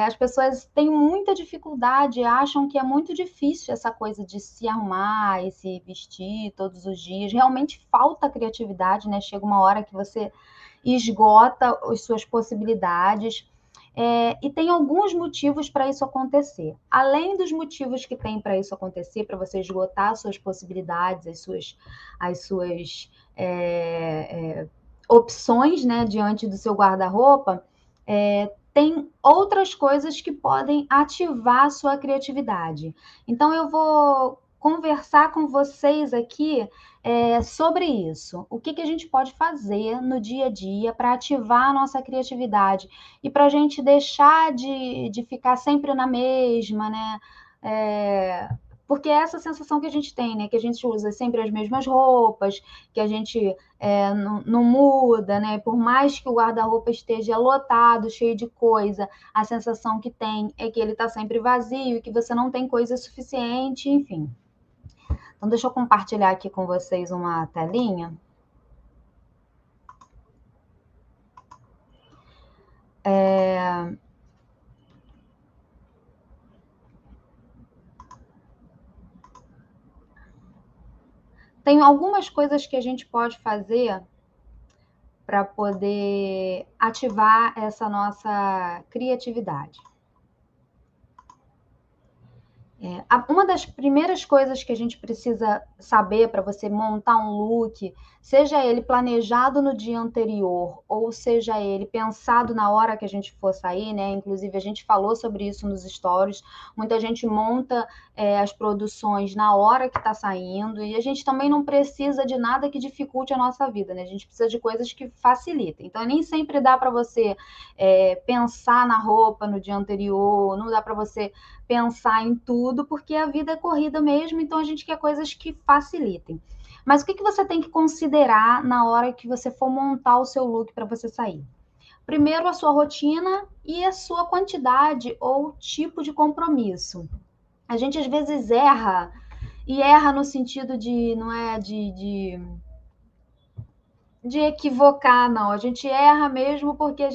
As pessoas têm muita dificuldade, acham que é muito difícil essa coisa de se arrumar e se vestir todos os dias. Realmente falta criatividade, né? Chega uma hora que você esgota as suas possibilidades. E tem alguns motivos para isso acontecer. Além dos motivos que tem para isso acontecer, para você esgotar as suas possibilidades, as suas opções, né, diante do seu guarda-roupa, tem outras coisas que podem ativar a sua criatividade. Então, eu vou conversar com vocês aqui sobre isso. O que a gente pode fazer no dia a dia para ativar a nossa criatividade e para a gente deixar de ficar sempre na mesma, né? Porque é essa sensação que a gente tem, né? Que a gente usa sempre as mesmas roupas, que a gente não muda, né? Por mais que o guarda-roupa esteja lotado, cheio de coisa, a sensação que tem é que ele está sempre vazio, que você não tem coisa suficiente, enfim. Então, deixa eu compartilhar aqui com vocês uma telinha. Tem algumas coisas que a gente pode fazer para poder ativar essa nossa criatividade. Uma das primeiras coisas que a gente precisa saber para você montar um look, seja ele planejado no dia anterior ou seja ele pensado na hora que a gente for sair, né? Inclusive a gente falou sobre isso nos stories. Muita gente monta as produções na hora que está saindo e a gente também não precisa de nada que dificulte a nossa vida, né? A gente precisa de coisas que facilitem. Então nem sempre dá para você pensar na roupa no dia anterior, não dá para você pensar em tudo, porque a vida é corrida mesmo, então a gente quer coisas que facilitem. Mas o que você tem que considerar na hora que você for montar o seu look para você sair? Primeiro, a sua rotina e a sua quantidade ou tipo de compromisso. A gente às vezes erra, e erra no sentido de, não é de equivocar, não. A gente erra mesmo porque às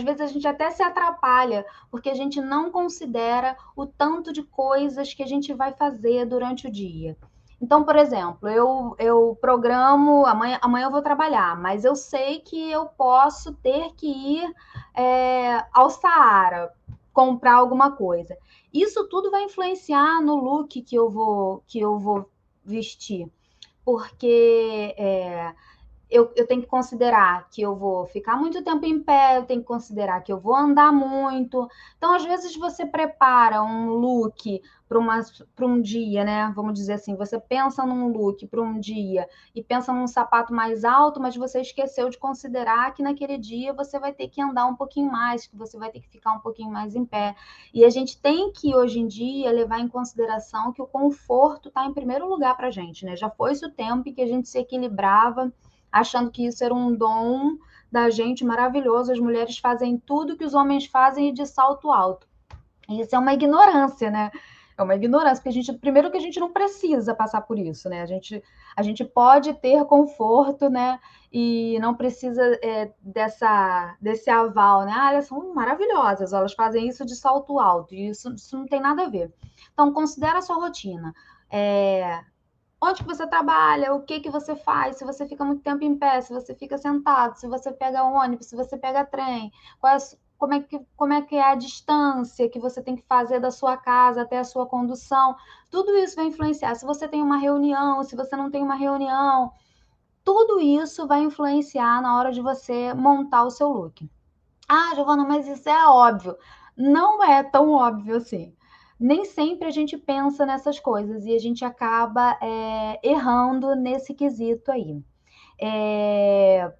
vezes a gente até se atrapalha, porque a gente não considera o tanto de coisas que a gente vai fazer durante o dia. Então, por exemplo, eu programo, amanhã eu vou trabalhar, mas eu sei que eu posso ter que ir ao Saara comprar alguma coisa. Isso tudo vai influenciar no look que eu vou vestir, porque eu tenho que considerar que eu vou ficar muito tempo em pé, eu tenho que considerar que eu vou andar muito. Então, às vezes, você prepara um look para um dia, né? Vamos dizer assim, você pensa num look para um dia e pensa num sapato mais alto, mas você esqueceu de considerar que naquele dia você vai ter que andar um pouquinho mais, que você vai ter que ficar um pouquinho mais em pé. E a gente tem que, hoje em dia, levar em consideração que o conforto está em primeiro lugar para a gente, né? Já foi-se o tempo em que a gente se equilibrava achando que isso era um dom da gente maravilhoso. As mulheres fazem tudo que os homens fazem e de salto alto. E isso é uma ignorância, né? É uma ignorância, porque primeiro que a gente não precisa passar por isso, né? A gente pode ter conforto, né? E não precisa desse aval, né? Elas são maravilhosas, elas fazem isso de salto alto, e isso não tem nada a ver. Então, considera a sua rotina. Onde que você trabalha, o que que você faz, se você fica muito tempo em pé, se você fica sentado, se você pega ônibus, se você pega trem, como é que é a distância que você tem que fazer da sua casa até a sua condução, tudo isso vai influenciar. Se você tem uma reunião, se você não tem uma reunião, tudo isso vai influenciar na hora de você montar o seu look. Ah, Giovana, mas isso é óbvio. Não é tão óbvio assim. Nem sempre a gente pensa nessas coisas e a gente acaba errando nesse quesito aí. É,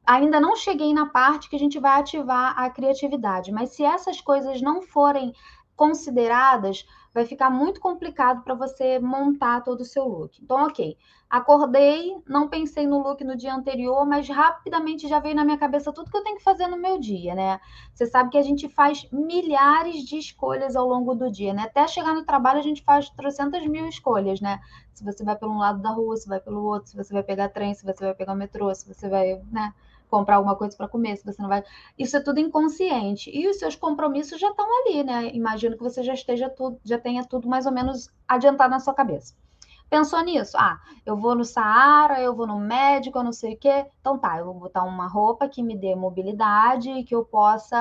Ainda não cheguei na parte que a gente vai ativar a criatividade, mas se essas coisas não forem consideradas, vai ficar muito complicado para você montar todo o seu look. Então, ok, acordei, não pensei no look no dia anterior, mas rapidamente já veio na minha cabeça tudo que eu tenho que fazer no meu dia, né? Você sabe que a gente faz milhares de escolhas ao longo do dia, né? Até chegar no trabalho a gente faz 300 mil escolhas, né? Se você vai pelo um lado da rua, se vai pelo outro, se você vai pegar trem, se você vai pegar o metrô, se você vai, né? comprar alguma coisa para comer, se você não vai. Isso é tudo inconsciente. E os seus compromissos já estão ali, né? Imagino que você já tenha tudo mais ou menos adiantado na sua cabeça. Pensou nisso? Ah, eu vou no Saara, eu vou no médico, eu não sei o quê. Então tá, eu vou botar uma roupa que me dê mobilidade, que eu possa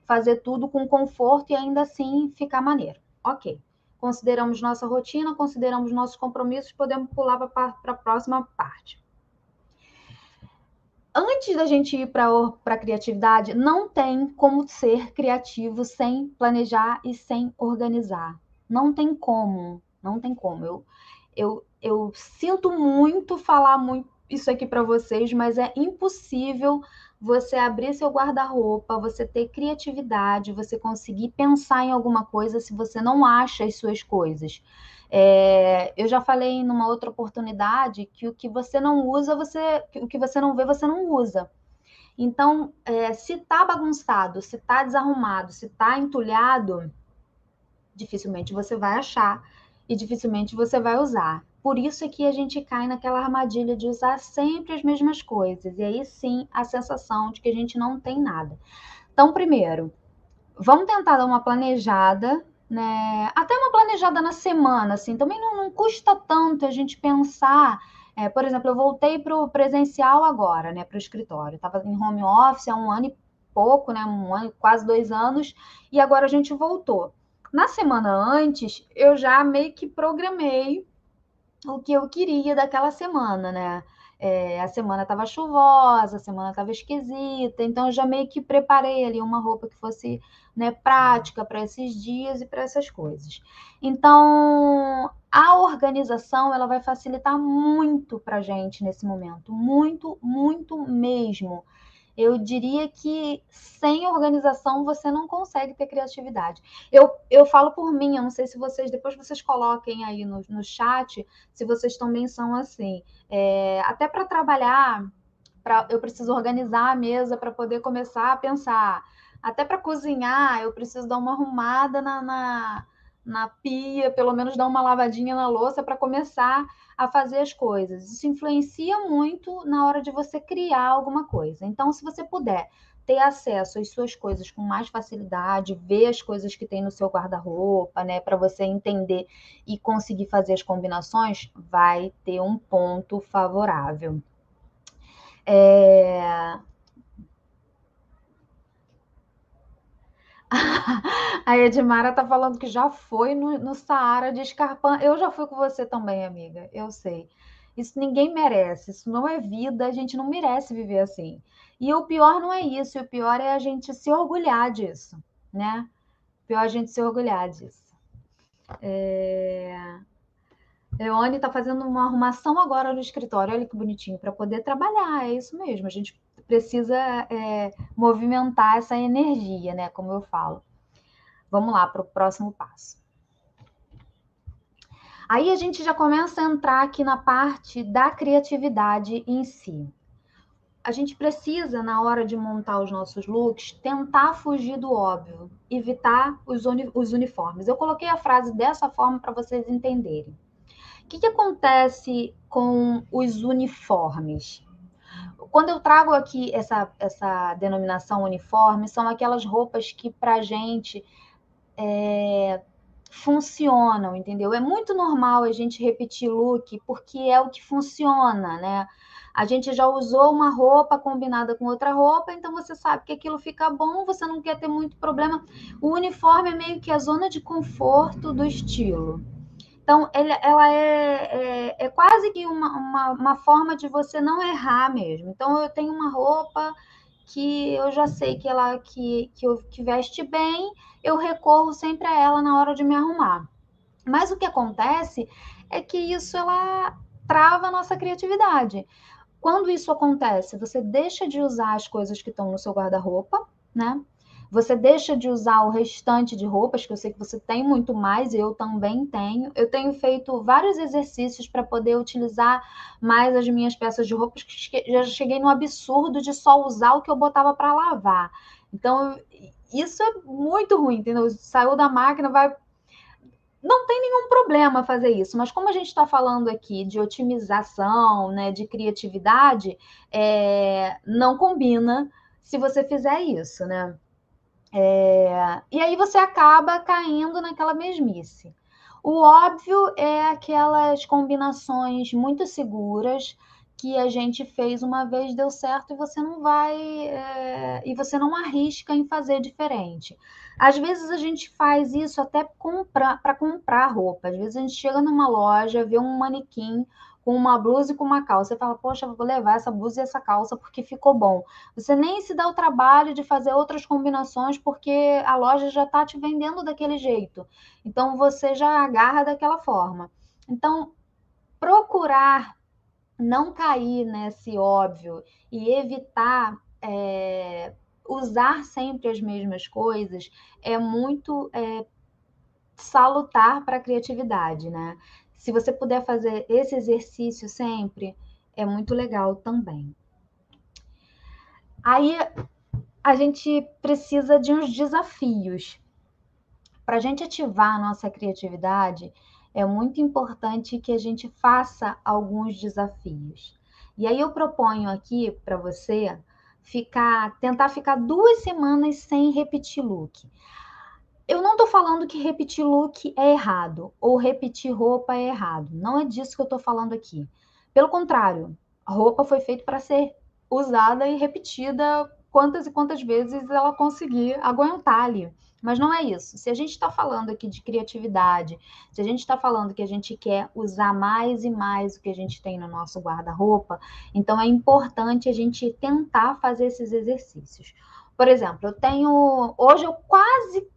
fazer tudo com conforto e ainda assim ficar maneiro. Ok. Consideramos nossa rotina, consideramos nossos compromissos, podemos pular para a próxima parte. Antes da gente ir para a criatividade, não tem como ser criativo sem planejar e sem organizar. Não tem como, não tem como. Eu sinto muito falar muito isso aqui para vocês, mas é impossível você abrir seu guarda-roupa, você ter criatividade, você conseguir pensar em alguma coisa se você não acha as suas coisas. Eu já falei numa outra oportunidade que o que você não usa, o que você não vê, você não usa. Então, se tá bagunçado, se tá desarrumado, se tá entulhado, dificilmente você vai achar e dificilmente você vai usar. Por isso é que a gente cai naquela armadilha de usar sempre as mesmas coisas. E aí sim a sensação de que a gente não tem nada. Então, primeiro, vamos tentar dar uma planejada, né? Até uma planejada na semana, assim. Também não custa tanto a gente pensar. Por exemplo, eu voltei para o presencial agora, né? Para o escritório. Estava em home office há um ano e pouco, né? Um ano, quase 2 anos, e agora a gente voltou. Na semana antes, eu já meio que programei o que eu queria daquela semana, né? A semana estava chuvosa, a semana estava esquisita, então eu já meio que preparei ali uma roupa que fosse, né, prática para esses dias e para essas coisas. Então, a organização ela vai facilitar muito para a gente nesse momento, muito, muito mesmo. Eu diria que sem organização você não consegue ter criatividade. Eu falo por mim, eu não sei se vocês, depois vocês coloquem aí no chat, se vocês também são assim. Até para trabalhar, eu preciso organizar a mesa para poder começar a pensar. Até para cozinhar, eu preciso dar uma arrumada na pia, pelo menos dar uma lavadinha na louça para começar a fazer as coisas. Isso influencia muito na hora de você criar alguma coisa. Então, se você puder ter acesso às suas coisas com mais facilidade, ver as coisas que tem no seu guarda-roupa, né, para você entender e conseguir fazer as combinações, vai ter um ponto favorável. A Edmara tá falando que já foi no Saara de Escarpã. Eu já fui com você também, amiga. Eu sei. Isso ninguém merece. Isso não é vida. A gente não merece viver assim. E o pior não é isso. O pior é a gente se orgulhar disso, né? O pior é a gente se orgulhar disso. Leone está fazendo uma arrumação agora no escritório. Olha que bonitinho, para poder trabalhar. É isso mesmo. A gente precisa movimentar essa energia, né? Como eu falo. Vamos lá para o próximo passo. Aí a gente já começa a entrar aqui na parte da criatividade em si. A gente precisa, na hora de montar os nossos looks, tentar fugir do óbvio, evitar os uniformes. Eu coloquei a frase dessa forma para vocês entenderem. O que acontece com os uniformes? Quando eu trago aqui essa denominação uniforme, são aquelas roupas que para a gente funcionam, entendeu? É muito normal a gente repetir look porque é o que funciona, né? A gente já usou uma roupa combinada com outra roupa, então você sabe que aquilo fica bom, você não quer ter muito problema. O uniforme é meio que a zona de conforto do estilo. Então, ela é quase que uma forma de você não errar mesmo. Então, eu tenho uma roupa que eu já sei que veste bem, eu recorro sempre a ela na hora de me arrumar. Mas o que acontece é que isso ela trava a nossa criatividade. Quando isso acontece, você deixa de usar as coisas que estão no seu guarda-roupa, né? Você deixa de usar o restante de roupas, que eu sei que você tem muito mais, eu também tenho. Eu tenho feito vários exercícios para poder utilizar mais as minhas peças de roupas, que já cheguei no absurdo de só usar o que eu botava para lavar. Então, isso é muito ruim, entendeu? Saiu da máquina, vai não tem nenhum problema fazer isso, mas como a gente está falando aqui de otimização, né, de criatividade, não combina se você fizer isso, né? E aí você acaba caindo naquela mesmice. O óbvio é aquelas combinações muito seguras que a gente fez uma vez, deu certo e você não vai, e você não arrisca em fazer diferente. Às vezes a gente faz isso até para comprar roupa. Às vezes a gente chega numa loja, vê um manequim com uma blusa e com uma calça. Você fala, poxa, vou levar essa blusa e essa calça porque ficou bom. Você nem se dá o trabalho de fazer outras combinações porque a loja já está te vendendo daquele jeito. Então você já agarra daquela forma. Então, procurar não cair nesse óbvio e evitar usar sempre as mesmas coisas é muito salutar para a criatividade, né? Se você puder fazer esse exercício sempre, é muito legal também. Aí a gente precisa de uns desafios. Para a gente ativar a nossa criatividade, é muito importante que a gente faça alguns desafios. E aí eu proponho aqui para você tentar ficar 2 semanas sem repetir look. Eu não estou falando que repetir look é errado ou repetir roupa é errado. Não é disso que eu estou falando aqui. Pelo contrário, a roupa foi feita para ser usada e repetida quantas e quantas vezes ela conseguir aguentar ali. Mas não é isso. Se a gente está falando aqui de criatividade, se a gente está falando que a gente quer usar mais e mais o que a gente tem no nosso guarda-roupa, então é importante a gente tentar fazer esses exercícios. Por exemplo, hoje eu quase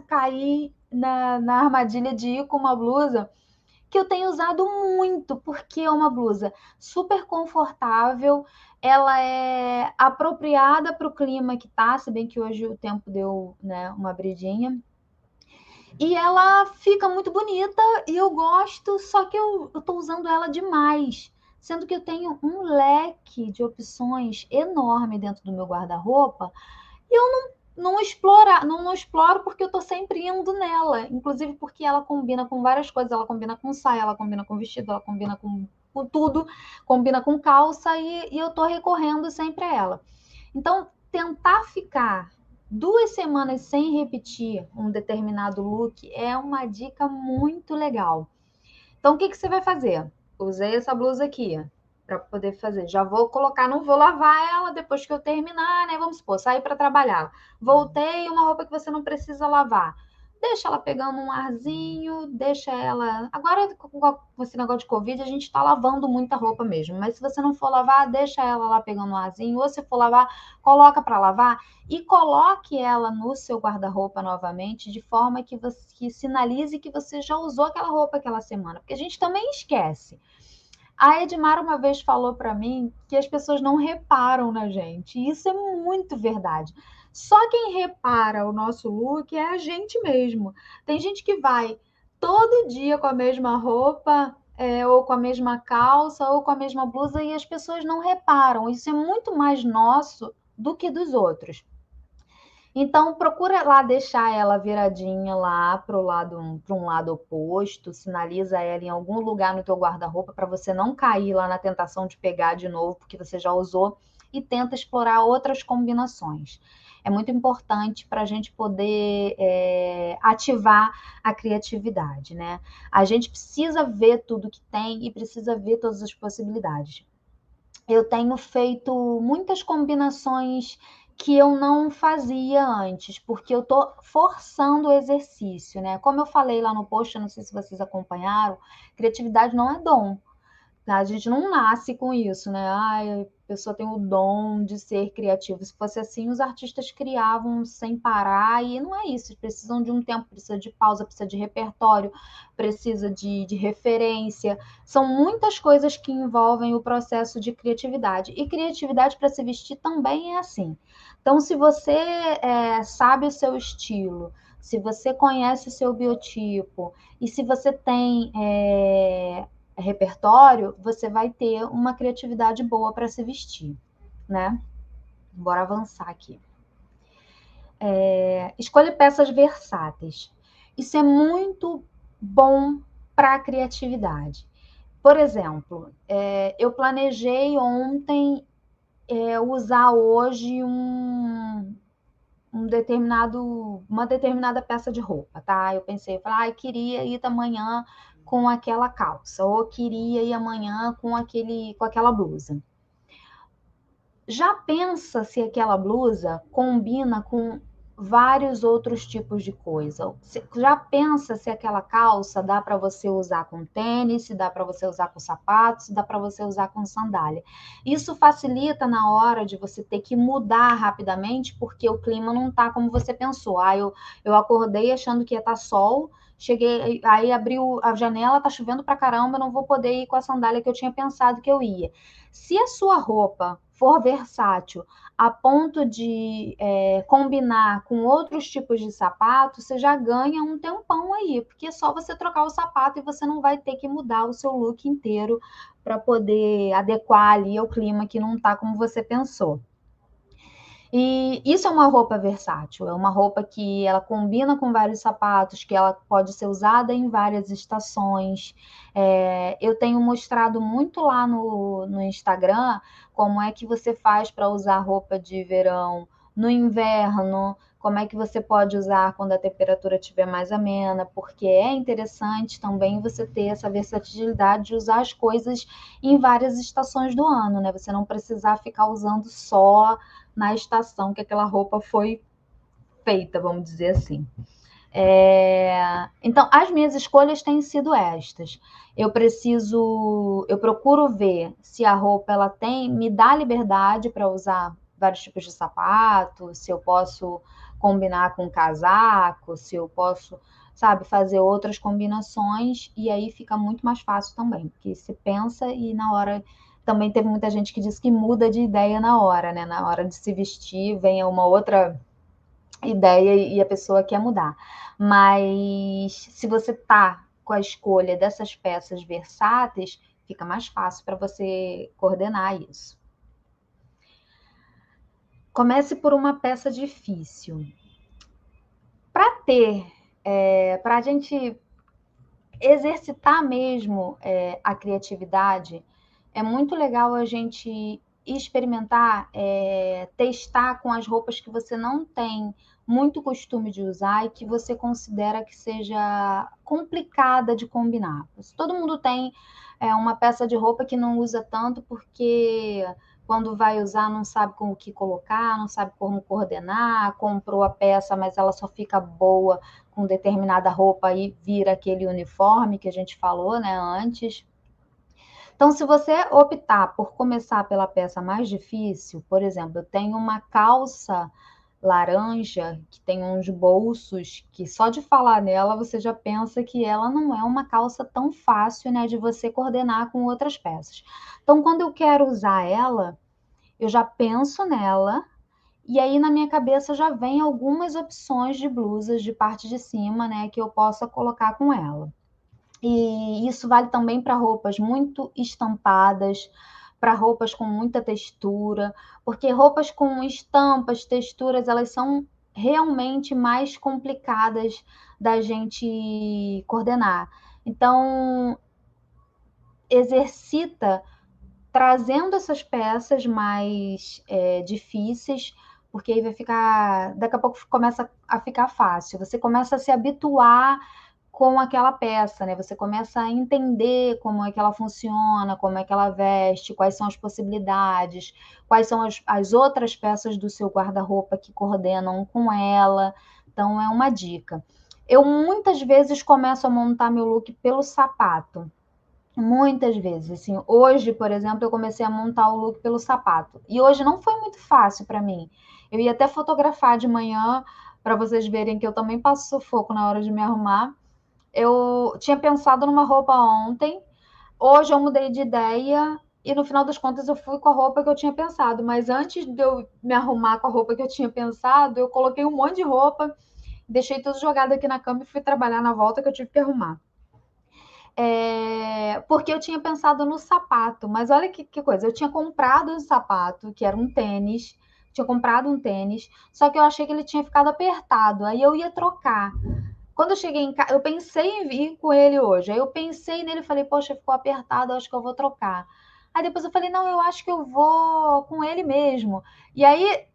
caí na armadilha de ir com uma blusa que eu tenho usado muito, porque é uma blusa super confortável, ela é apropriada para o clima que tá, se bem que hoje o tempo deu, né, uma bridinha. E ela fica muito bonita e eu gosto, só que eu tô usando ela demais. Sendo que eu tenho um leque de opções enorme dentro do meu guarda-roupa e eu não exploro porque eu tô sempre indo nela. Inclusive porque ela combina com várias coisas. Ela combina com saia, ela combina com vestido, ela combina com tudo, combina com calça e eu tô recorrendo sempre a ela. Então, tentar ficar 2 semanas sem repetir um determinado look é uma dica muito legal. Então, o que você vai fazer? Usei essa blusa aqui para poder fazer. Já vou colocar, não vou lavar ela depois que eu terminar, né? Vamos supor, sair para trabalhar. Voltei, uma roupa que você não precisa lavar. Deixa ela pegando um arzinho, deixa ela. Agora, com esse negócio de Covid, a gente está lavando muita roupa mesmo. Mas se você não for lavar, deixa ela lá pegando um arzinho. Ou se for lavar, coloca para lavar e coloque ela no seu guarda-roupa novamente, de forma que sinalize que você já usou aquela roupa aquela semana. Porque a gente também esquece. A Edmara uma vez falou para mim que as pessoas não reparam na gente. E isso é muito verdade. Só quem repara o nosso look é a gente mesmo. Tem gente que vai todo dia com a mesma roupa, ou com a mesma calça, ou com a mesma blusa, e as pessoas não reparam. Isso é muito mais nosso do que dos outros. Então, procura lá deixar ela viradinha lá para um lado oposto, sinaliza ela em algum lugar no teu guarda-roupa para você não cair lá na tentação de pegar de novo, porque você já usou, e tenta explorar outras combinações. É muito importante para a gente poder ativar a criatividade, né? A gente precisa ver tudo que tem e precisa ver todas as possibilidades. Eu tenho feito muitas combinações que eu não fazia antes, porque eu tô forçando o exercício, né? Como eu falei lá no post, eu não sei se vocês acompanharam, criatividade não é dom. A gente não nasce com isso, né? Ai, a pessoa tem o dom de ser criativo. Se fosse assim, os artistas criavam sem parar, e não é isso. Eles precisam de um tempo, precisa de pausa, precisa de repertório, precisa de referência. São muitas coisas que envolvem o processo de criatividade. E criatividade para se vestir também é assim. Então, se você sabe o seu estilo, se você conhece o seu biotipo, e se você tem repertório, você vai ter uma criatividade boa para se vestir, né? Bora avançar aqui. Escolha peças versáteis. Isso é muito bom para a criatividade. Por exemplo, eu planejei ontem usar hoje uma determinada peça de roupa, tá? Eu pensei, falei, queria ir amanhã com aquela calça, ou queria ir amanhã com aquela blusa. Já pensa se aquela blusa combina com vários outros tipos de coisa. Já pensa se aquela calça dá para você usar com tênis, se dá para você usar com sapatos, se dá para você usar com sandália. Isso facilita na hora de você ter que mudar rapidamente, porque o clima não está como você pensou. Eu acordei achando que ia estar sol, cheguei, aí abriu a janela, tá chovendo pra caramba, não vou poder ir com a sandália que eu tinha pensado que eu ia. Se a sua roupa for versátil a ponto de combinar com outros tipos de sapato, você já ganha um tempão aí, porque é só você trocar o sapato e você não vai ter que mudar o seu look inteiro para poder adequar ali ao clima que não está como você pensou. E isso é uma roupa versátil, é uma roupa que ela combina com vários sapatos, que ela pode ser usada em várias estações. Eu tenho mostrado muito lá no Instagram como é que você faz para usar roupa de verão no inverno, como é que você pode usar quando a temperatura estiver mais amena, porque é interessante também você ter essa versatilidade de usar as coisas em várias estações do ano, né? Você não precisar ficar usando só na estação que aquela roupa foi feita, vamos dizer assim. Então, as minhas escolhas têm sido estas. Eu procuro ver se a roupa ela me dá liberdade para usar vários tipos de sapato, se eu posso combinar com casaco, se eu posso, sabe, fazer outras combinações, e aí fica muito mais fácil também, porque se pensa e na hora também teve muita gente que disse que muda de ideia na hora, né? Na hora de se vestir, vem uma outra ideia e a pessoa quer mudar. Mas se você tá com a escolha dessas peças versáteis, fica mais fácil para você coordenar isso. Comece por uma peça difícil. Para a gente exercitar mesmo a criatividade, é muito legal a gente experimentar, testar com as roupas que você não tem muito costume de usar e que você considera que seja complicada de combinar. Todo mundo tem uma peça de roupa que não usa tanto porque quando vai usar não sabe como que colocar, não sabe como coordenar, comprou a peça, mas ela só fica boa com determinada roupa e vira aquele uniforme que a gente falou, né, antes. Então, se você optar por começar pela peça mais difícil, por exemplo, eu tenho uma calça laranja que tem uns bolsos que só de falar nela você já pensa que ela não é uma calça tão fácil, né, de você coordenar com outras peças. Então, quando eu quero usar ela, eu já penso nela e aí na minha cabeça já vem algumas opções de blusas de parte de cima, né, que eu possa colocar com ela. E isso vale também para roupas muito estampadas, para roupas com muita textura, porque roupas com estampas, texturas, elas são realmente mais complicadas da gente coordenar. Então, exercita trazendo essas peças mais difíceis, porque aí vai ficar. Daqui a pouco começa a ficar fácil. Você começa a se habituar com aquela peça, né? Você começa a entender como é que ela funciona, como é que ela veste, quais são as possibilidades, quais são as outras peças do seu guarda-roupa que coordenam com ela. Então, é uma dica. Eu muitas vezes começo a montar meu look pelo sapato. Muitas vezes, assim, hoje, por exemplo, eu comecei a montar o look pelo sapato. E hoje não foi muito fácil para mim. Eu ia até fotografar de manhã para vocês verem que eu também passo sufoco na hora de me arrumar. Eu tinha pensado numa roupa ontem, hoje eu mudei de ideia e no final das contas eu fui com a roupa que eu tinha pensado. Mas antes de eu me arrumar com a roupa que eu tinha pensado, eu coloquei um monte de roupa, deixei tudo jogado aqui na cama e fui trabalhar na volta que eu tive que arrumar. Porque eu tinha pensado no sapato, mas olha que coisa, eu tinha comprado um sapato, que era um tênis, tinha comprado um tênis, só que eu achei que ele tinha ficado apertado, aí eu ia trocar. Quando eu cheguei em casa, eu pensei em vir com ele hoje. Aí eu pensei nele e falei, poxa, ficou apertado, acho que eu vou trocar. Aí depois eu falei, não, eu acho que eu vou com ele mesmo. E aí,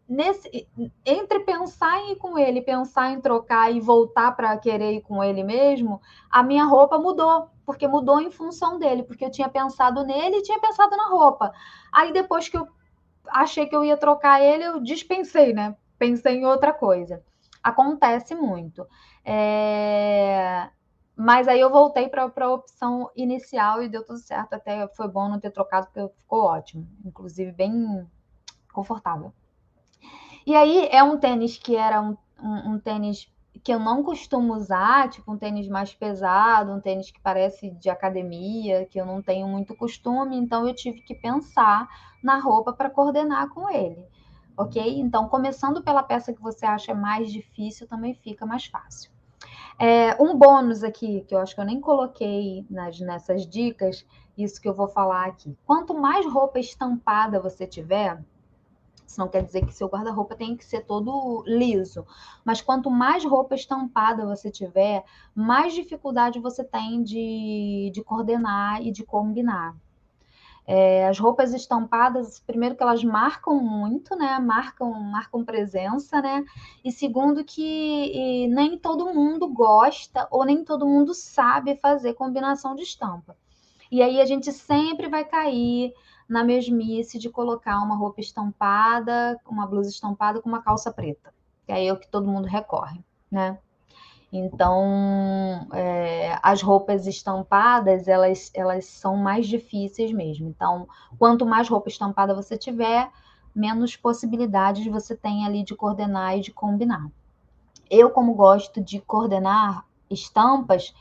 entre pensar em ir com ele, pensar em trocar e voltar para querer ir com ele mesmo, a minha roupa mudou, porque mudou em função dele, porque eu tinha pensado nele e tinha pensado na roupa. Aí depois que eu achei que eu ia trocar ele, eu dispensei, né? Pensei em outra coisa. Acontece muito. É... Mas aí eu voltei para a opção inicial e deu tudo certo. Até foi bom não ter trocado, porque ficou ótimo. Inclusive, bem confortável. E aí é um tênis que era um tênis que eu não costumo usar, tipo um tênis mais pesado, um tênis que parece de academia, que eu não tenho muito costume, então eu tive que pensar na roupa para coordenar com ele, ok? Então, começando pela peça que você acha mais difícil, também fica mais fácil. Um bônus aqui, que eu acho que eu nem coloquei nessas dicas, isso que eu vou falar aqui. Quanto mais roupa estampada você tiver, isso não quer dizer que seu guarda-roupa tem que ser todo liso, mas quanto mais roupa estampada você tiver, mais dificuldade você tem de coordenar e de combinar. As roupas estampadas, primeiro que elas marcam muito, né? Marcam presença, né? E segundo que nem todo mundo gosta ou nem todo mundo sabe fazer combinação de estampa. E aí a gente sempre vai cair na mesmice de colocar uma roupa estampada, uma blusa estampada com uma calça preta. Que aí é o que todo mundo recorre, né? Então, as roupas estampadas, elas são mais difíceis mesmo. Então, quanto mais roupa estampada você tiver, menos possibilidades você tem ali de coordenar e de combinar. Eu, como gosto de coordenar estampas,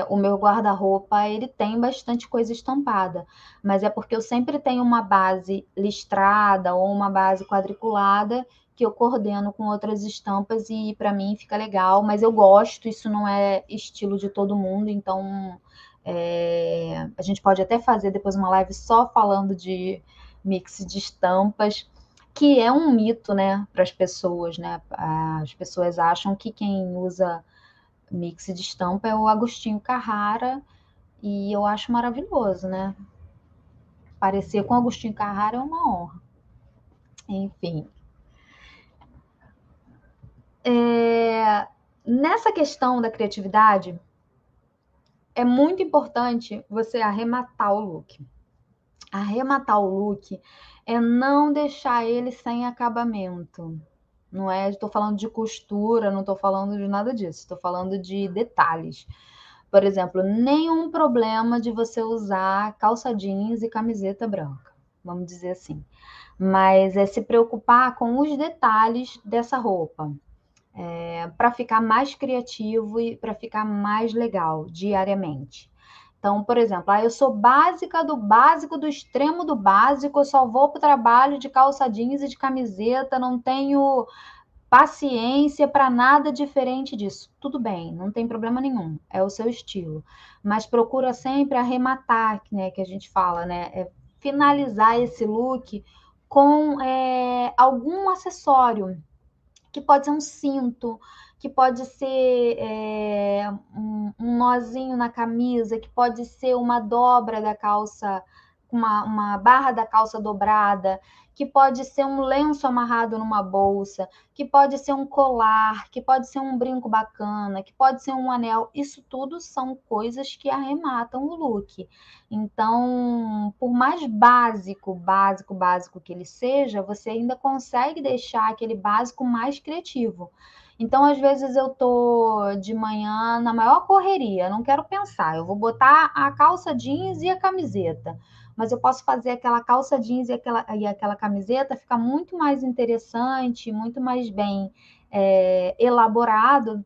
o meu guarda-roupa ele tem bastante coisa estampada, mas é porque eu sempre tenho uma base listrada ou uma base quadriculada que eu coordeno com outras estampas e para mim fica legal, mas eu gosto, isso não é estilo de todo mundo, então a gente pode até fazer depois uma live só falando de mix de estampas, que é um mito, né, para as pessoas, né? As pessoas acham que quem usa mix de estampa é o Agostinho Carrara, e eu acho maravilhoso, né? Parecer com o Agostinho Carrara é uma honra. Enfim. Nessa questão da criatividade, é muito importante você arrematar o look. Arrematar o look é não deixar ele sem acabamento. Não é, estou falando de costura, não estou falando de nada disso, estou falando de detalhes. Por exemplo, nenhum problema de você usar calça jeans e camiseta branca, vamos dizer assim. Mas é se preocupar com os detalhes dessa roupa, para ficar mais criativo e para ficar mais legal diariamente. Então, por exemplo, eu sou básica do básico, do extremo do básico, eu só vou para o trabalho de calça jeans e de camiseta, não tenho paciência para nada diferente disso. Tudo bem, não tem problema nenhum, é o seu estilo. Mas procura sempre arrematar, né, que a gente fala, né? Finalizar esse look com algum acessório, que pode ser um cinto, que pode ser um nozinho na camisa, que pode ser uma dobra da calça, uma barra da calça dobrada, que pode ser um lenço amarrado numa bolsa, que pode ser um colar, que pode ser um brinco bacana, que pode ser um anel. Isso tudo são coisas que arrematam o look. Então, por mais básico que ele seja, você ainda consegue deixar aquele básico mais criativo. Então, às vezes eu tô de manhã na maior correria, não quero pensar, eu vou botar a calça jeans e a camiseta, mas eu posso fazer aquela calça jeans e aquela camiseta ficar muito mais interessante, muito mais bem elaborado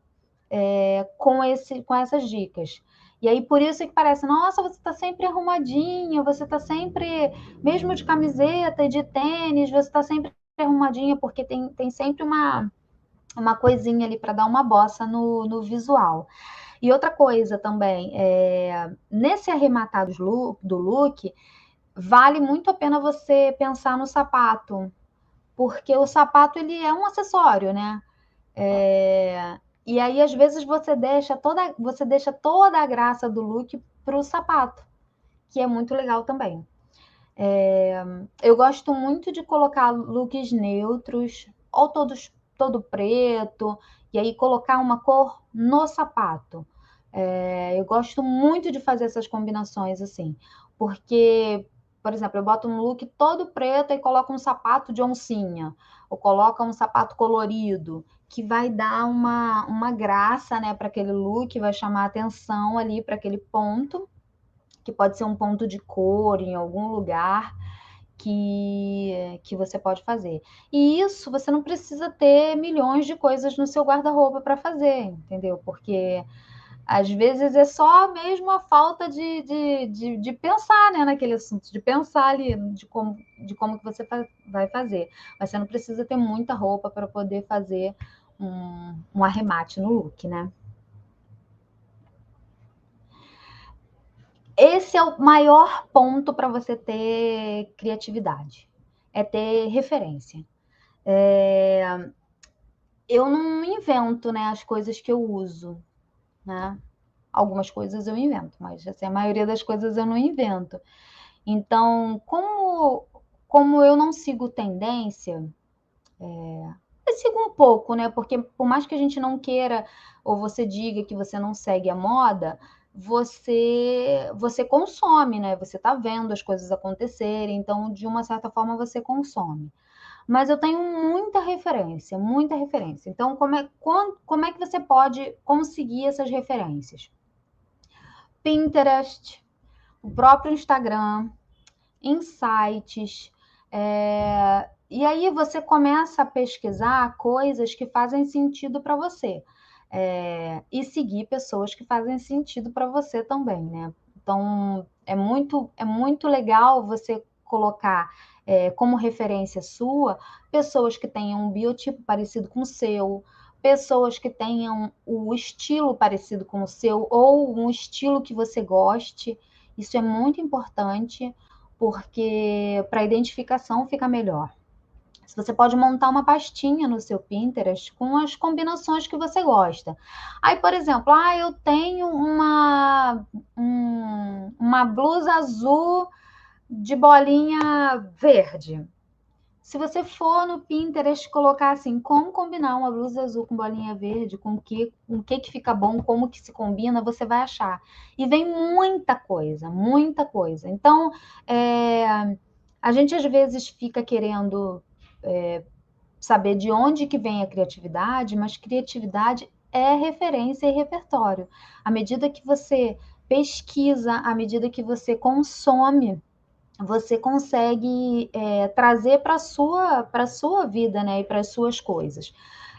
com essas dicas. E aí, por isso que parece, nossa, você está sempre arrumadinha, você está sempre, mesmo de camiseta e de tênis, você está sempre arrumadinha, porque tem sempre uma coisinha ali para dar uma bossa no visual. E outra coisa também, nesse arrematar do look, vale muito a pena você pensar no sapato, porque o sapato ele é um acessório, né? E aí, às vezes, você deixa toda a graça do look para o sapato, que é muito legal também. Eu gosto muito de colocar looks neutros, ou todo preto, e aí colocar uma cor no sapato. Eu gosto muito de fazer essas combinações assim, porque, por exemplo, eu boto um look todo preto e coloco um sapato de oncinha, ou coloca um sapato colorido, que vai dar uma graça, né, para aquele look, vai chamar atenção ali para aquele ponto, que pode ser um ponto de cor em algum lugar que você pode fazer. E isso você não precisa ter milhões de coisas no seu guarda-roupa para fazer, entendeu? Porque às vezes é só mesmo a falta de pensar, né, naquele assunto, de pensar ali de como que você vai fazer. Mas você não precisa ter muita roupa para poder fazer um arremate no look, né? Esse é o maior ponto para você ter criatividade, é ter referência. Eu não invento, né, as coisas que eu uso, né? Algumas coisas eu invento, mas assim, a maioria das coisas eu não invento. Então, como eu não sigo tendência, eu sigo um pouco, né? Porque por mais que a gente não queira, ou você diga que você não segue a moda, você consome, né? Você tá vendo as coisas acontecerem, então, de uma certa forma, você consome. Mas eu tenho muita referência, muita referência. Então, como é que você pode conseguir essas referências? Pinterest, o próprio Instagram, em sites. E aí você começa a pesquisar coisas que fazem sentido para você. E seguir pessoas que fazem sentido para você também, né? Então, é muito legal você colocar como referência sua pessoas que tenham um biotipo parecido com o seu, pessoas que tenham o estilo parecido com o seu, ou um estilo que você goste. Isso é muito importante, porque para a identificação fica melhor. Você pode montar uma pastinha no seu Pinterest com as combinações que você gosta. Aí, por exemplo, eu tenho uma blusa azul de bolinha verde. Se você for no Pinterest colocar assim, como combinar uma blusa azul com bolinha verde, com o que fica bom, como que se combina, você vai achar. E vem muita coisa, muita coisa. Então, é, a gente às vezes fica querendo saber de onde que vem a criatividade, mas criatividade é referência e repertório. À medida que você pesquisa, à medida que você consome, você consegue trazer para sua vida, né, e para as suas coisas.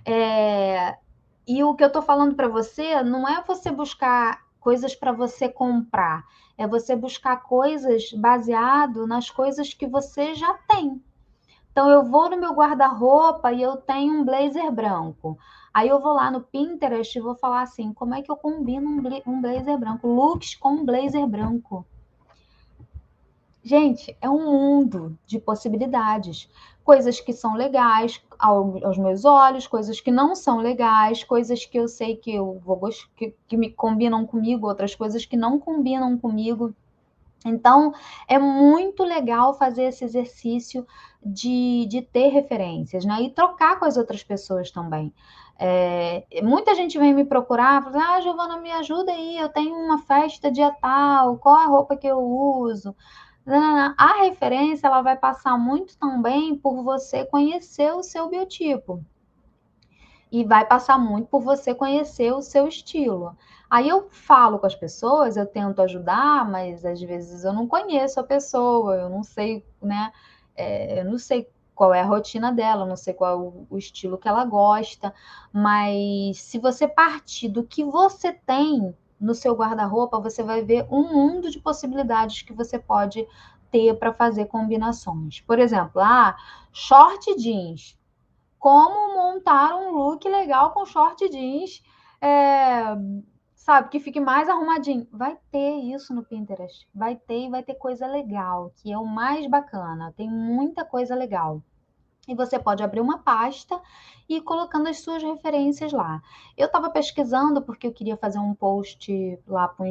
É, e o que eu estou falando para você não é você buscar coisas para você comprar, é você buscar coisas baseado nas coisas que você já tem. Então, eu vou no meu guarda-roupa e eu tenho um blazer branco. Aí eu vou lá no Pinterest e vou falar assim, como é que eu combino um blazer branco? Looks com blazer branco. Gente, é um mundo de possibilidades. Coisas que são legais aos meus olhos, coisas que não são legais, coisas que eu sei que eu vou que me combinam comigo, outras coisas que não combinam comigo. Então, é muito legal fazer esse exercício de ter referências, né? E trocar com as outras pessoas também. Muita gente vem me procurar, fala, Giovana, me ajuda aí, eu tenho uma festa dia tal, qual a roupa que eu uso? A referência, ela vai passar muito também por você conhecer o seu biotipo e vai passar muito por você conhecer o seu estilo. Aí eu falo com as pessoas, eu tento ajudar, mas às vezes eu não conheço a pessoa, eu não sei, né? Eu não sei qual é a rotina dela, eu não sei qual é o estilo que ela gosta, mas se você partir do que você tem no seu guarda-roupa, você vai ver um mundo de possibilidades que você pode ter para fazer combinações. Por exemplo, short jeans, como montar um look legal com short jeans, é, sabe, que fique mais arrumadinho. Vai ter isso no Pinterest. Vai ter e vai ter coisa legal, que é o mais bacana. Tem muita coisa legal. e você pode abrir uma pasta e ir colocando as suas referências lá. Eu estava pesquisando porque eu queria fazer um post lá para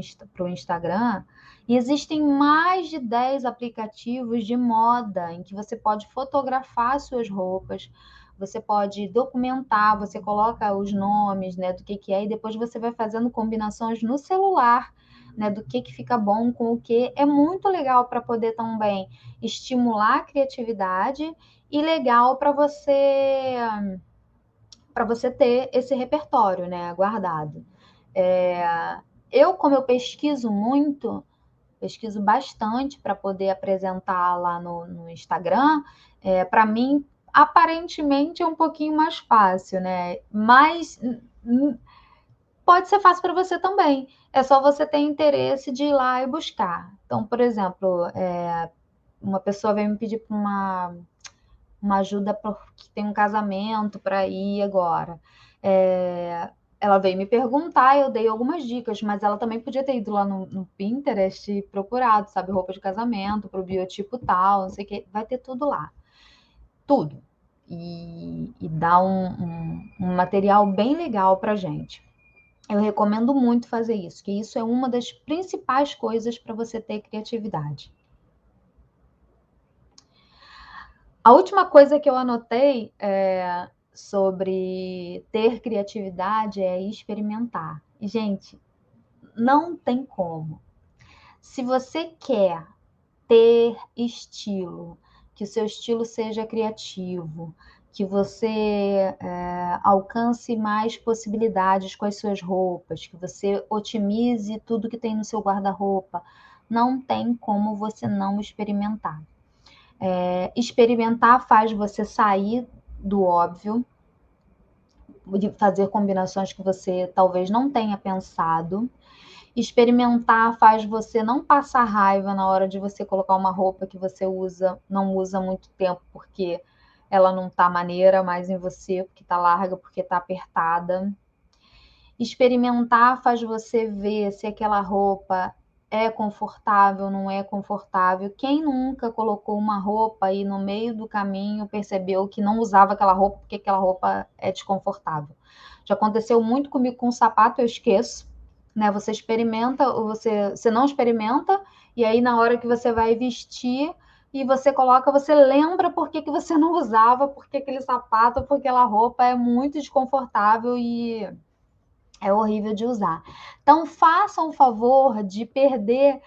o Instagram, e existem mais de 10 aplicativos de moda em que você pode fotografar suas roupas, você pode documentar, você coloca os nomes, né, do que é, e depois você vai fazendo combinações no celular, né, do que fica bom com o que. É muito legal para poder também estimular a criatividade e legal para você ter esse repertório, né, guardado. Como eu pesquiso bastante para poder apresentar lá no Instagram, para mim, aparentemente é um pouquinho mais fácil, né? Mas pode ser fácil para você também. É só você ter interesse de ir lá e buscar. Então, por exemplo, uma pessoa veio me pedir para uma ajuda porque tem um casamento para ir agora. Ela veio me perguntar, eu dei algumas dicas, mas ela também podia ter ido lá no Pinterest e procurado, sabe, roupa de casamento, para o biotipo tal, não sei o que, vai ter tudo lá. Tudo. E dá um material bem legal para gente. Eu recomendo muito fazer isso, que isso é uma das principais coisas para você ter criatividade. A última coisa que eu anotei sobre ter criatividade é experimentar. E, gente, não tem como. Se você quer ter estilo, que o seu estilo seja criativo, que você alcance mais possibilidades com as suas roupas, que você otimize tudo que tem no seu guarda-roupa, não tem como você não experimentar. Experimentar faz você sair do óbvio, de fazer combinações que você talvez não tenha pensado. Experimentar faz você não passar raiva na hora de você colocar uma roupa que você não usa muito tempo, porque ela não tá maneira mais em você, porque tá larga, porque tá apertada. Experimentar faz você ver se aquela roupa é confortável, não é confortável. Quem nunca colocou uma roupa e no meio do caminho percebeu que não usava aquela roupa porque aquela roupa é desconfortável? Já aconteceu muito comigo com sapato, eu esqueço, né? Você experimenta ou você não experimenta, e aí na hora que você vai vestir e você coloca, você lembra por que você não usava, porque aquele sapato, porque aquela roupa é muito desconfortável e é horrível de usar. Então, façam o favor de perder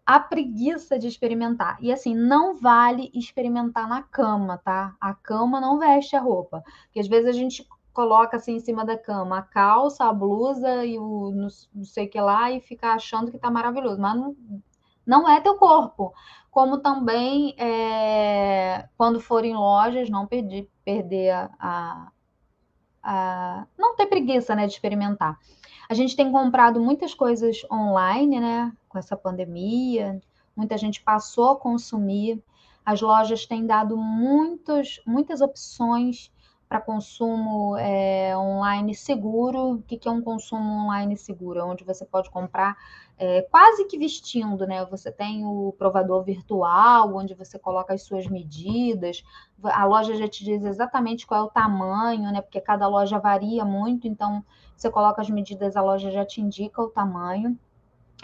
a preguiça de experimentar. E assim, não vale experimentar na cama, tá? A cama não veste a roupa. Porque às vezes a gente coloca assim em cima da cama a calça, a blusa e o não sei o que lá e fica achando que tá maravilhoso. Mas não é teu corpo. Como também, quando for em lojas, não perder não ter preguiça, né, de experimentar. A gente tem comprado muitas coisas online, né, com essa pandemia, muita gente passou a consumir. As lojas têm dado muitas opções para consumo online seguro. O que é um consumo online seguro? É onde você pode comprar quase que vestindo, né? Você tem o provador virtual, onde você coloca as suas medidas, a loja já te diz exatamente qual é o tamanho, né? Porque cada loja varia muito, então você coloca as medidas, a loja já te indica o tamanho.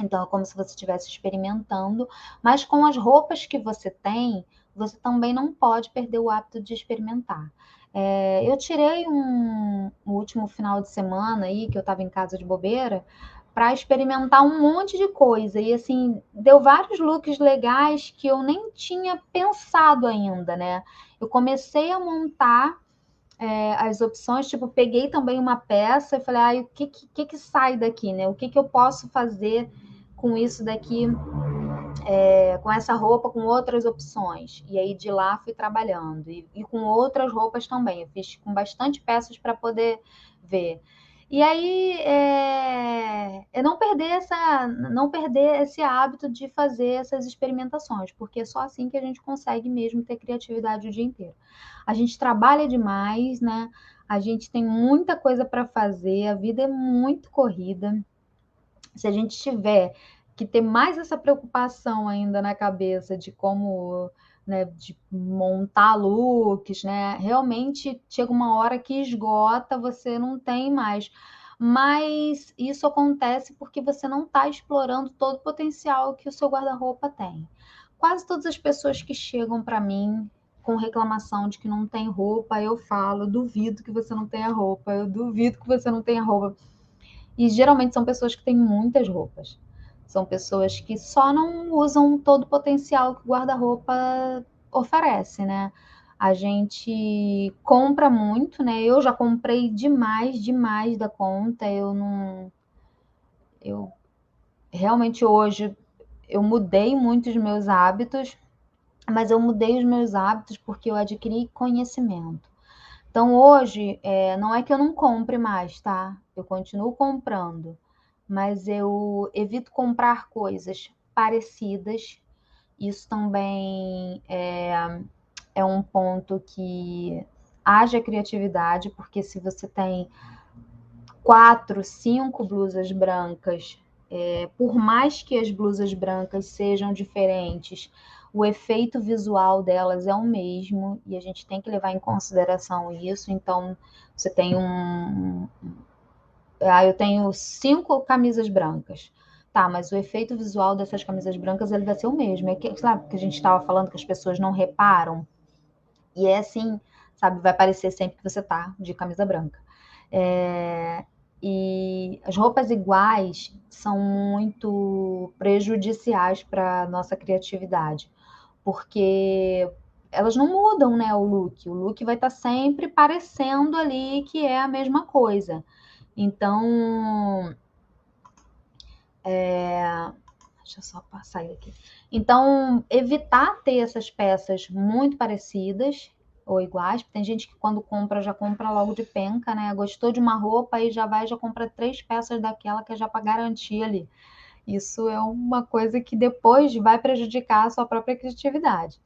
Então é como se você estivesse experimentando, mas com as roupas que você tem, você também não pode perder o hábito de experimentar. Eu tirei um último final de semana aí, que eu estava em casa de bobeira, para experimentar um monte de coisa. E assim, deu vários looks legais que eu nem tinha pensado ainda, né? Eu comecei a montar as opções, tipo, peguei também uma peça e falei, o que sai daqui, né? O que eu posso fazer com isso daqui, com essa roupa, com outras opções. E aí de lá fui trabalhando. E com outras roupas também. Eu fiz com bastante peças para poder ver. E aí não perder esse hábito de fazer essas experimentações, porque é só assim que a gente consegue mesmo ter criatividade o dia inteiro. A gente trabalha demais, né? A gente tem muita coisa para fazer, a vida é muito corrida. Se a gente tiver que ter mais essa preocupação ainda na cabeça de como né, de montar looks, né? Realmente chega uma hora que esgota, você não tem mais. Mas isso acontece porque você não está explorando todo o potencial que o seu guarda-roupa tem. Quase todas as pessoas que chegam para mim com reclamação de que não tem roupa, eu falo, duvido que você não tenha roupa, eu duvido que você não tenha roupa. E geralmente são pessoas que têm muitas roupas. São pessoas que só não usam todo o potencial que o guarda-roupa oferece, né? A gente compra muito, né? Eu já comprei demais, demais da conta. Eu não. Eu realmente hoje eu mudei muito os meus hábitos, mas eu mudei os meus hábitos porque eu adquiri conhecimento. Então hoje, não é que eu não compre mais, tá? Eu continuo comprando, mas eu evito comprar coisas parecidas. Isso também é um ponto que haja criatividade, porque se você tem 4, 5 blusas brancas, por mais que as blusas brancas sejam diferentes, o efeito visual delas é o mesmo e a gente tem que levar em consideração isso. Então, você tem eu tenho 5 camisas brancas. Tá, mas o efeito visual dessas camisas brancas ele vai ser o mesmo. É que, sabe, que a gente estava falando que as pessoas não reparam. E é assim, sabe, vai parecer sempre que você tá de camisa branca. É, e as roupas iguais são muito prejudiciais para nossa criatividade, porque elas não mudam, né, o look. O look vai estar sempre parecendo ali que é a mesma coisa. Então, deixa eu só sair aqui. Então, evitar ter essas peças muito parecidas ou iguais, porque tem gente que quando compra já compra logo de penca, né? Gostou de uma roupa e já vai já compra 3 peças daquela que é já para garantir ali. Isso é uma coisa que depois vai prejudicar a sua própria criatividade.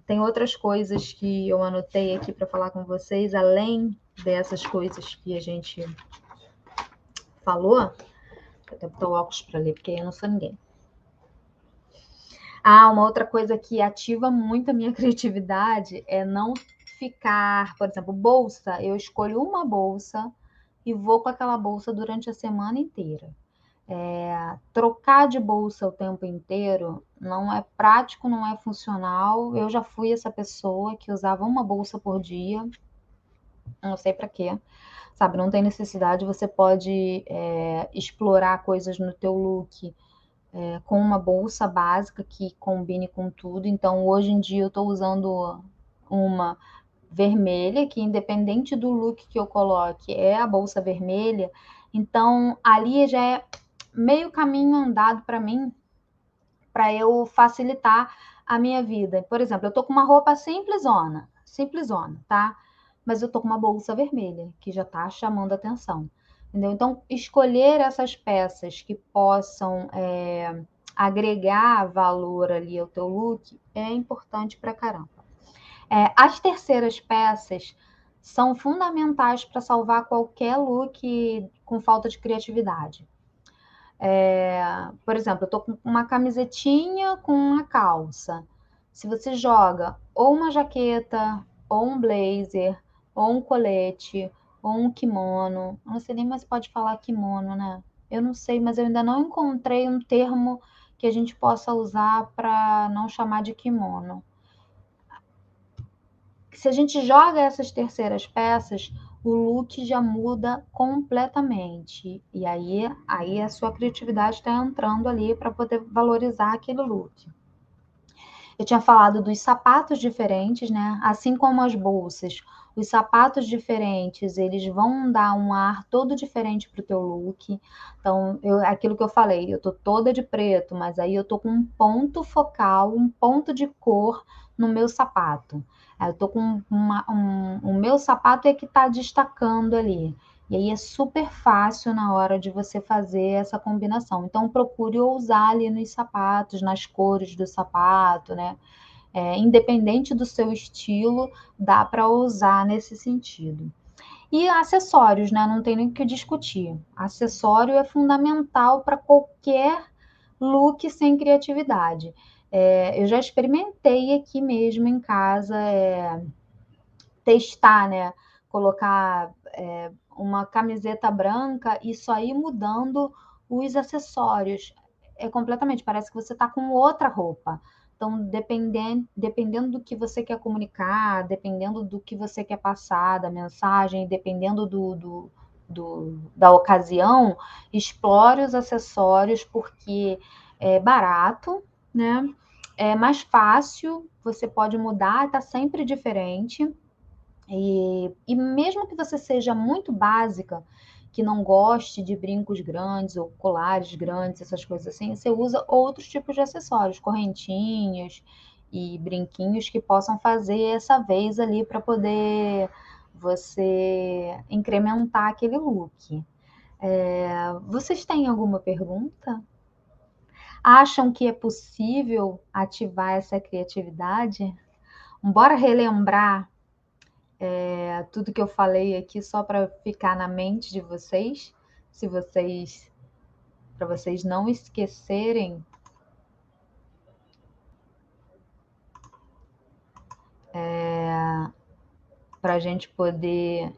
Tem outras coisas que eu anotei aqui para falar com vocês, além dessas coisas que a gente falou. Eu até botar o óculos para ler, porque eu não sou ninguém. Uma outra coisa que ativa muito a minha criatividade é não ficar, por exemplo, bolsa. Eu escolho uma bolsa e vou com aquela bolsa durante a semana inteira. Trocar de bolsa o tempo inteiro não é prático, não é funcional. Eu já fui essa pessoa que usava uma bolsa por dia, não sei para quê, sabe? Não tem necessidade. Você pode explorar coisas no teu look com uma bolsa básica que combine com tudo. Então, hoje em dia, eu estou usando uma vermelha, que independente do look que eu coloque, é a bolsa vermelha. Então, ali já é meio caminho andado para mim, para eu facilitar a minha vida. Por exemplo, eu estou com uma roupa simplesona, tá? Mas eu estou com uma bolsa vermelha, que já está chamando atenção. Entendeu? Então, escolher essas peças que possam agregar valor ali ao teu look é importante pra caramba. As terceiras peças são fundamentais para salvar qualquer look com falta de criatividade. Por exemplo, eu tô com uma camisetinha com uma calça. Se você joga ou uma jaqueta, ou um blazer, ou um colete, ou um kimono, eu não sei nem mais se pode falar kimono, né? Eu não sei, mas eu ainda não encontrei um termo que a gente possa usar para não chamar de kimono. Se a gente joga essas terceiras peças, o look já muda completamente. E aí a sua criatividade está entrando ali para poder valorizar aquele look. Eu tinha falado dos sapatos diferentes, né? Assim como as bolsas, os sapatos diferentes, eles vão dar um ar todo diferente para o teu look. Então, aquilo que eu falei, eu tô toda de preto, mas aí eu tô com um ponto focal, um ponto de cor no meu sapato. Eu tô com o meu sapato é que tá destacando ali. E aí é super fácil na hora de você fazer essa combinação. Então, procure usar ali nos sapatos, nas cores do sapato, né? Independente do seu estilo, dá para usar nesse sentido. E acessórios, né? Não tem nem o que discutir. Acessório é fundamental para qualquer look sem criatividade. Eu já experimentei aqui mesmo em casa, testar, né? Colocar uma camiseta branca e só ir mudando os acessórios. Completamente, parece que você está com outra roupa. Então, dependendo do que você quer comunicar, dependendo do que você quer passar, da mensagem, dependendo da ocasião, explore os acessórios, porque é barato, né? É mais fácil, você pode mudar, está sempre diferente. E mesmo que você seja muito básica, que não goste de brincos grandes ou colares grandes, essas coisas assim, você usa outros tipos de acessórios, correntinhas e brinquinhos que possam fazer essa vez ali para poder você incrementar aquele look. Vocês têm alguma pergunta? Acham que é possível ativar essa criatividade? Bora relembrar tudo que eu falei aqui só para ficar na mente de vocês, se vocês, para vocês não esquecerem, para a gente poder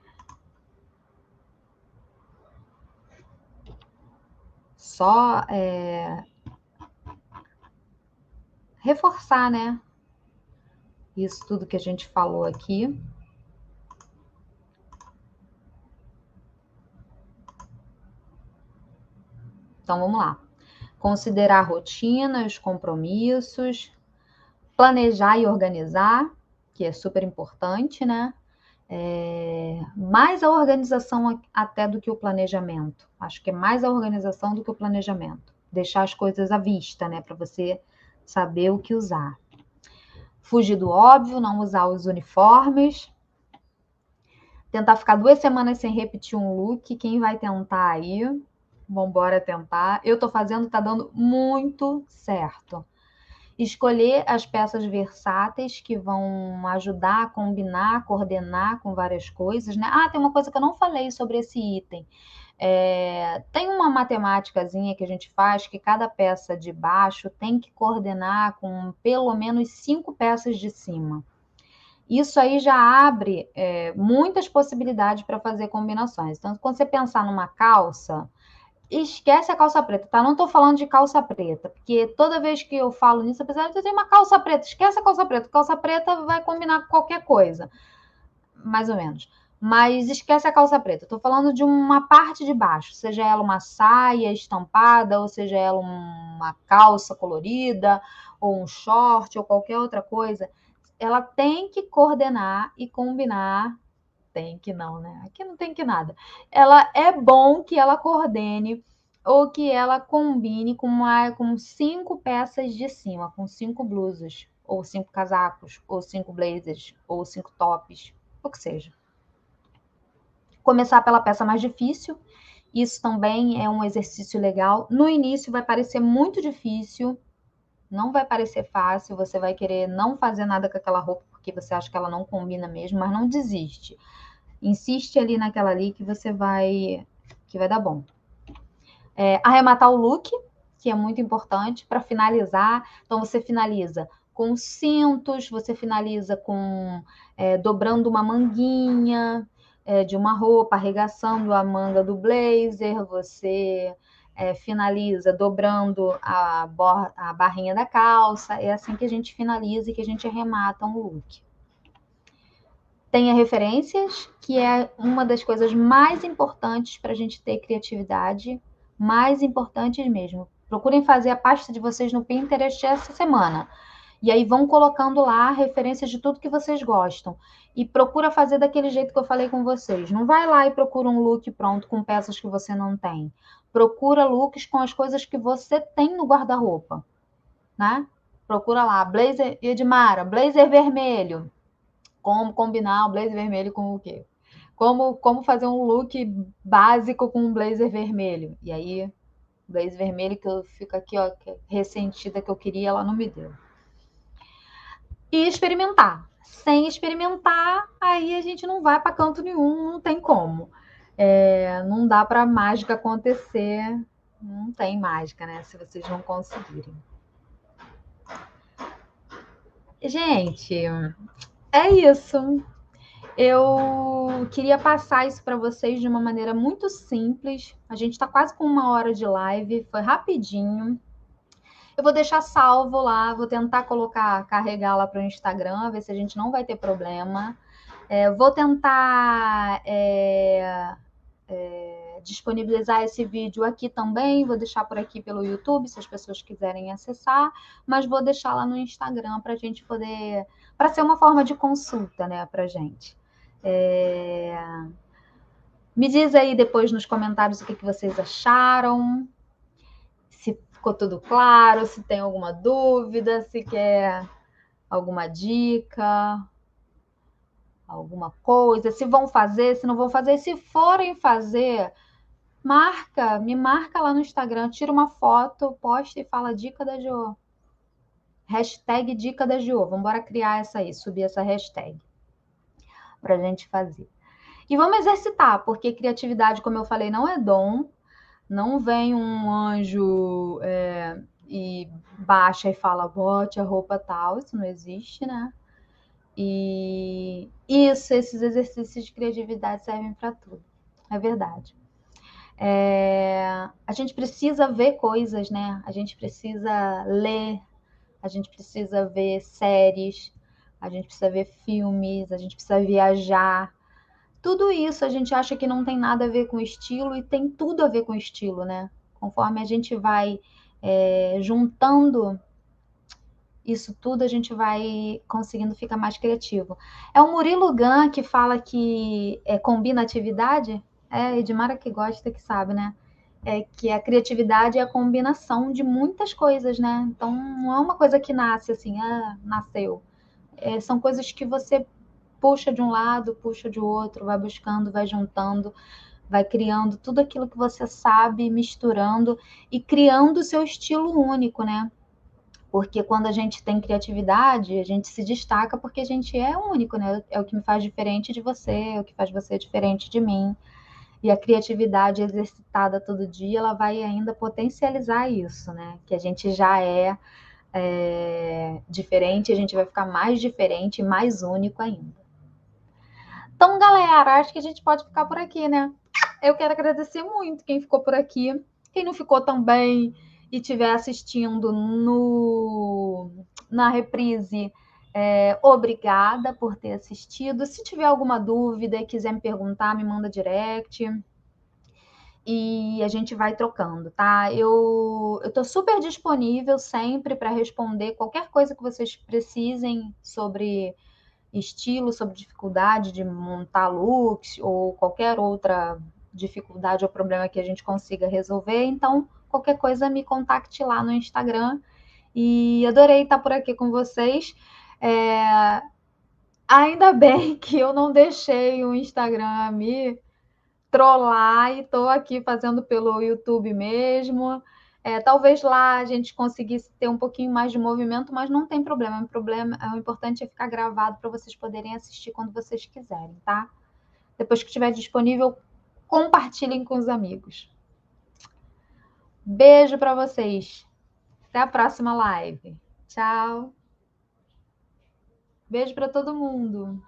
só reforçar, né? Isso tudo que a gente falou aqui. Então vamos lá. Considerar a rotina, os compromissos, planejar e organizar, que é super importante, né? Mais a organização até do que o planejamento. Acho que é mais a organização do que o planejamento. Deixar as coisas à vista, né? Para você saber o que usar. Fugir do óbvio, não usar os uniformes. Tentar ficar 2 semanas sem repetir um look. Quem vai tentar aí? Vambora tentar. Eu tô fazendo, tá dando muito certo. Escolher as peças versáteis que vão ajudar a combinar, coordenar com várias coisas, né? Tem uma coisa que eu não falei sobre esse item. Tem uma matemáticazinha que a gente faz que cada peça de baixo tem que coordenar com pelo menos 5 peças de cima. Isso aí já abre muitas possibilidades para fazer combinações. Então, quando você pensar numa calça, esquece a calça preta, tá? Não tô falando de calça preta, porque toda vez que eu falo nisso, apesar de eu ter uma calça preta, esquece a calça preta. Calça preta vai combinar com qualquer coisa, mais ou menos. Mas esquece a calça preta. Tô falando de uma parte de baixo, seja ela uma saia estampada, ou seja ela uma calça colorida, ou um short, ou qualquer outra coisa. Ela tem que coordenar e combinar. Tem que não, né? Aqui não tem que nada. Ela é bom que ela coordene ou que ela combine com 5 peças de cima, com 5 blusas, ou 5 casacos, ou 5 blazers, ou 5 tops, o que seja. Começar pela peça mais difícil, isso também é um exercício legal. No início vai parecer muito difícil, não vai parecer fácil, você vai querer não fazer nada com aquela roupa porque você acha que ela não combina mesmo, mas não desiste. Insiste ali naquela ali que vai dar bom. Arrematar o look, que é muito importante para finalizar. Então você finaliza com cintos, você finaliza com dobrando uma manguinha de uma roupa, arregaçando a manga do blazer, você finaliza dobrando a barrinha da calça. É assim que a gente finaliza e que a gente arremata um look. Tenha referências, que é uma das coisas mais importantes para a gente ter criatividade, mais importantes mesmo. Procurem fazer a pasta de vocês no Pinterest essa semana. E aí vão colocando lá referências de tudo que vocês gostam. E procura fazer daquele jeito que eu falei com vocês. Não vai lá e procura um look pronto com peças que você não tem. Procura looks com as coisas que você tem no guarda-roupa, né? Procura lá, blazer Edmara, blazer vermelho. Como combinar o blazer vermelho com o quê? Como fazer um look básico com um blazer vermelho. E aí, blazer vermelho que eu fico aqui, ó, ressentida que eu queria, ela não me deu. E experimentar. Sem experimentar, aí a gente não vai para canto nenhum, não tem como. Não dá para mágica acontecer, não tem mágica, né? Se vocês não conseguirem. Gente, é isso. Eu queria passar isso para vocês de uma maneira muito simples. A gente está quase com 1 hora de live, foi rapidinho. Eu vou deixar salvo lá, vou tentar carregar lá para o Instagram, ver se a gente não vai ter problema. Vou tentar disponibilizar esse vídeo aqui também, vou deixar por aqui pelo YouTube, se as pessoas quiserem acessar, mas vou deixar lá no Instagram para a gente poder, para ser uma forma de consulta, né, para gente. Me diz aí depois nos comentários o que vocês acharam, se ficou tudo claro, se tem alguma dúvida, se quer alguma dica, alguma coisa, se vão fazer, se não vão fazer, se forem fazer, me marca lá no Instagram, tira uma foto, posta e fala dica da Jo. Hashtag dica da Jo. Vamos embora criar essa aí, subir essa hashtag pra gente fazer. E vamos exercitar, porque criatividade, como eu falei, não é dom. Não vem um anjo e baixa e fala, bote a roupa tal. Isso não existe, né? E esses exercícios de criatividade servem para tudo. É verdade. A gente precisa ver coisas, né? A gente precisa ler, a gente precisa ver séries, a gente precisa ver filmes, a gente precisa viajar. Tudo isso a gente acha que não tem nada a ver com estilo e tem tudo a ver com estilo, né? Conforme a gente vai juntando isso tudo, a gente vai conseguindo ficar mais criativo. É o Murilo Gun que fala que combina atividade? Edmara que gosta, que sabe, né? Que a criatividade é a combinação de muitas coisas, né? Então, não é uma coisa que nasce assim, nasceu. São coisas que você puxa de um lado, puxa de outro, vai buscando, vai juntando, vai criando tudo aquilo que você sabe, misturando e criando o seu estilo único, né? Porque quando a gente tem criatividade, a gente se destaca porque a gente é único, né? É o que me faz diferente de você, é o que faz você diferente de mim. E a criatividade exercitada todo dia, ela vai ainda potencializar isso, né? Que a gente já diferente, a gente vai ficar mais diferente e mais único ainda. Então, galera, acho que a gente pode ficar por aqui, né? Eu quero agradecer muito quem ficou por aqui. Quem não ficou também e estiver assistindo na reprise, obrigada por ter assistido. Se tiver alguma dúvida e quiser me perguntar, me manda direct. E a gente vai trocando, tá? Eu tô super disponível sempre para responder qualquer coisa que vocês precisem sobre estilo, sobre dificuldade de montar looks ou qualquer outra dificuldade ou problema que a gente consiga resolver. Então, qualquer coisa, me contacte lá no Instagram. E adorei estar por aqui com vocês. Ainda bem que eu não deixei o Instagram me trollar e estou aqui fazendo pelo YouTube mesmo. Talvez lá a gente conseguisse ter um pouquinho mais de movimento, mas não tem problema. O importante é ficar gravado para vocês poderem assistir quando vocês quiserem, tá? Depois que estiver disponível, compartilhem com os amigos. Beijo para vocês. Até a próxima live. Tchau. Beijo para todo mundo.